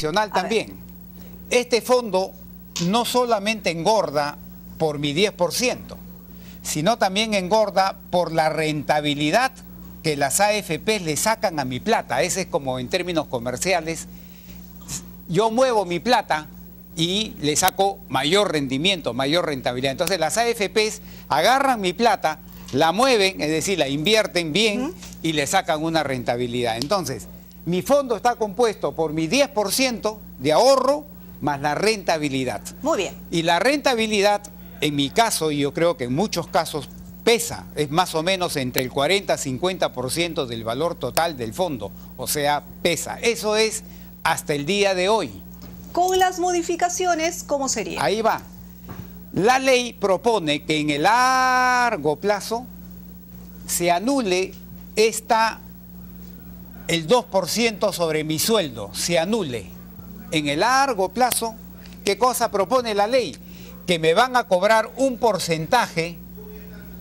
adicional también. Este fondo no solamente engorda por mi 10%, sino también engorda por la rentabilidad que las AFPs le sacan a mi plata. Ese es como en términos comerciales. Yo muevo mi plata y le saco mayor rendimiento, mayor rentabilidad. Entonces las AFPs agarran mi plata, la mueven, es decir, la invierten bien y le sacan una rentabilidad. Entonces, mi fondo está compuesto por mi 10% de ahorro más la rentabilidad. Muy bien. Y la rentabilidad, en mi caso, y yo creo que en muchos casos, pesa, es más o menos entre el 40-50% del valor total del fondo. O sea, pesa. Eso es hasta el día de hoy. Con las modificaciones, ¿cómo sería? Ahí va. La ley propone que en el largo plazo se anule el 2% sobre mi sueldo, se anule. En el largo plazo, ¿qué cosa propone la ley? Que me van a cobrar un porcentaje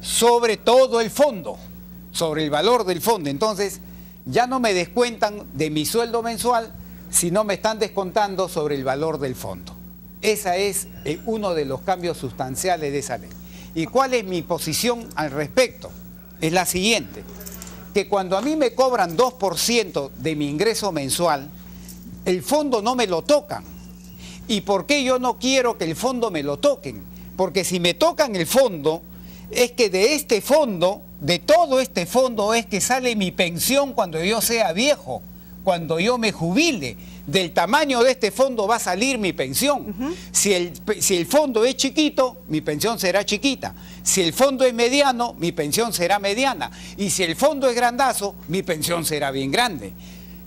sobre todo el fondo, sobre el valor del fondo. Entonces, ya no me descuentan de mi sueldo mensual, sino me están descontando sobre el valor del fondo. Ese es uno de los cambios sustanciales de esa ley. ¿Y cuál es mi posición al respecto? Es la siguiente, que cuando a mí me cobran 2% de mi ingreso mensual, el fondo no me lo tocan. ¿Y por qué yo no quiero que el fondo me lo toquen? Porque si me tocan el fondo, es que de este fondo, de todo este fondo, es que sale mi pensión cuando yo sea viejo, cuando yo me jubile. Del tamaño de este fondo va a salir mi pensión. Si el fondo es chiquito, mi pensión será chiquita. Si el fondo es mediano, mi pensión será mediana. Y si el fondo es grandazo, mi pensión será bien grande.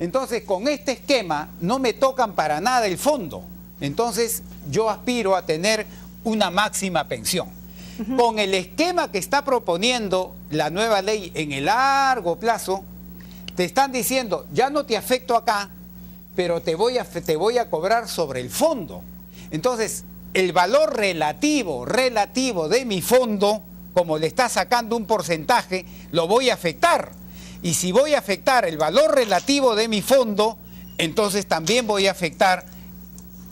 Entonces, con este esquema no me tocan para nada el fondo. Entonces, yo aspiro a tener una máxima pensión. Con el esquema que está proponiendo la nueva ley en el largo plazo, te están diciendo, ya no te afecto acá, pero te voy a cobrar sobre el fondo. Entonces, el valor relativo de mi fondo, como le está sacando un porcentaje, lo voy a afectar. Y si voy a afectar el valor relativo de mi fondo, entonces también voy a afectar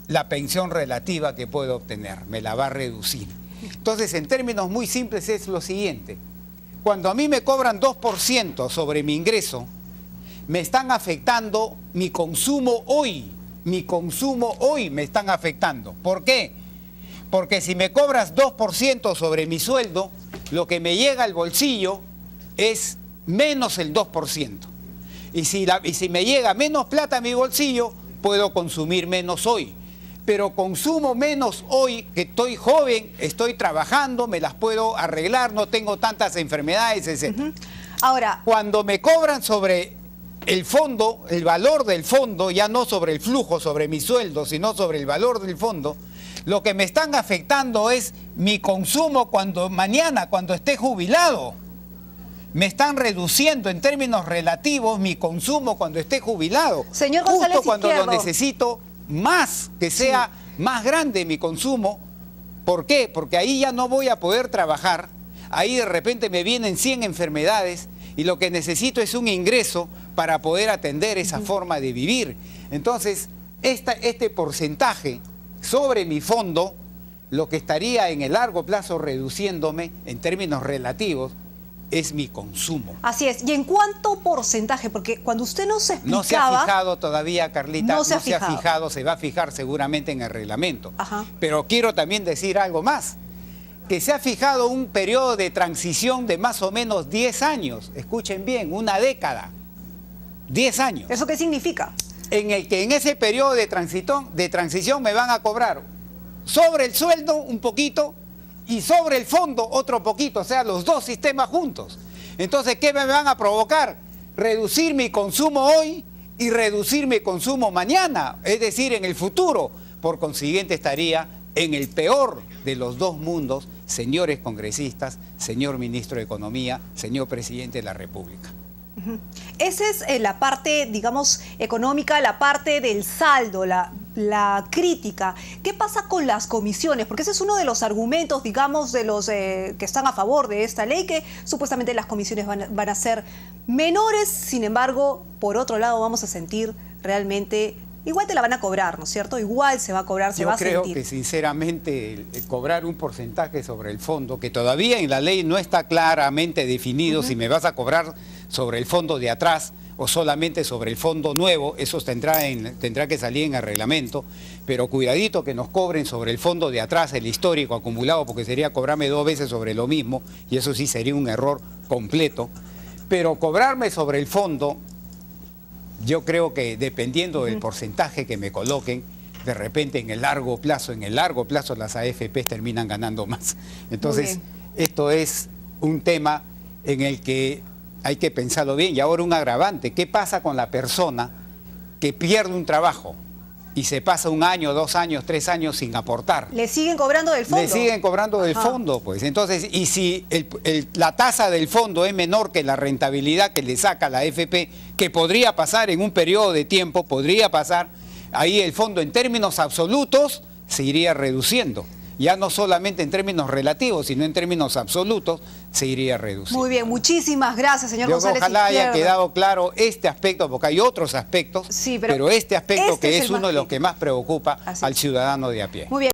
la pensión relativa que puedo obtener, me la va a reducir. Entonces, en términos muy simples es lo siguiente. Cuando a mí me cobran 2% sobre mi ingreso, me están afectando mi consumo hoy. Mi consumo hoy me están afectando. ¿Por qué? Porque si me cobras 2% sobre mi sueldo, lo que me llega al bolsillo es menos el 2%. Y si me llega menos plata a mi bolsillo, puedo consumir menos hoy. Pero consumo menos hoy, que estoy joven, estoy trabajando, me las puedo arreglar, no tengo tantas enfermedades, etc. Ahora, cuando me cobran sobre el fondo, el valor del fondo, ya no sobre el flujo, sobre mi sueldo, sino sobre el valor del fondo, lo que me están afectando es mi consumo mañana, cuando esté jubilado. Me están reduciendo en términos relativos mi consumo cuando esté jubilado. Señor González justo cuando Izquierdo, lo necesito más, que sea más grande mi consumo. ¿Por qué? Porque ahí ya no voy a poder trabajar. Ahí de repente me vienen 100 enfermedades y lo que necesito es un ingreso para poder atender esa forma de vivir. Entonces, este porcentaje sobre mi fondo, lo que estaría en el largo plazo reduciéndome en términos relativos, es mi consumo. Así es. ¿Y en cuánto porcentaje? Porque cuando usted nos explicaba... No se ha fijado todavía, Carlita, no se ha fijado, se va a fijar seguramente en el reglamento. Ajá. Pero quiero también decir algo más, que se ha fijado un periodo de transición de más o menos 10 años, escuchen bien, una década, 10 años. ¿Eso qué significa? En el que en ese periodo de transición me van a cobrar sobre el sueldo un poquito, y sobre el fondo otro poquito, o sea, los dos sistemas juntos. Entonces, ¿qué me van a provocar? Reducir mi consumo hoy y reducir mi consumo mañana, es decir, en el futuro. Por consiguiente, estaría en el peor de los dos mundos, señores congresistas, señor ministro de Economía, señor presidente de la República. Esa es la parte, digamos, económica, la parte del saldo, la crítica. ¿Qué pasa con las comisiones? Porque ese es uno de los argumentos, digamos, de los que están a favor de esta ley, que supuestamente las comisiones van a ser menores. Sin embargo, por otro lado, vamos a sentir realmente igual te la van a cobrar, ¿no es cierto? Igual se va a cobrar, se va a sentir. Yo creo que sinceramente cobrar un porcentaje sobre el fondo, que todavía en la ley no está claramente definido si me vas a cobrar sobre el fondo de atrás o solamente sobre el fondo nuevo, eso tendrá que salir en el reglamento, pero cuidadito que nos cobren sobre el fondo de atrás, el histórico acumulado, porque sería cobrarme 2 veces sobre lo mismo, y eso sí sería un error completo. Pero cobrarme sobre el fondo, yo creo que dependiendo del porcentaje que me coloquen, de repente en el largo plazo las AFPs terminan ganando más. Entonces, esto es un tema en el que hay que pensarlo bien. Y ahora un agravante, ¿qué pasa con la persona que pierde un trabajo y se pasa 1 año, 2 años, 3 años sin aportar? ¿Le siguen cobrando del fondo? Le siguen cobrando del fondo, pues. Entonces, y si la tasa del fondo es menor que la rentabilidad que le saca la AFP, que podría pasar en un periodo de tiempo, podría pasar, ahí el fondo en términos absolutos se iría reduciendo. Ya no solamente en términos relativos, sino en términos absolutos, se iría reduciendo. Muy bien, muchísimas gracias, señor González Ojalá Izquierdo. haya quedado claro este aspecto, porque hay otros aspectos, Sí, pero este aspecto que este es uno de los que más preocupa al ciudadano de a pie. Muy bien.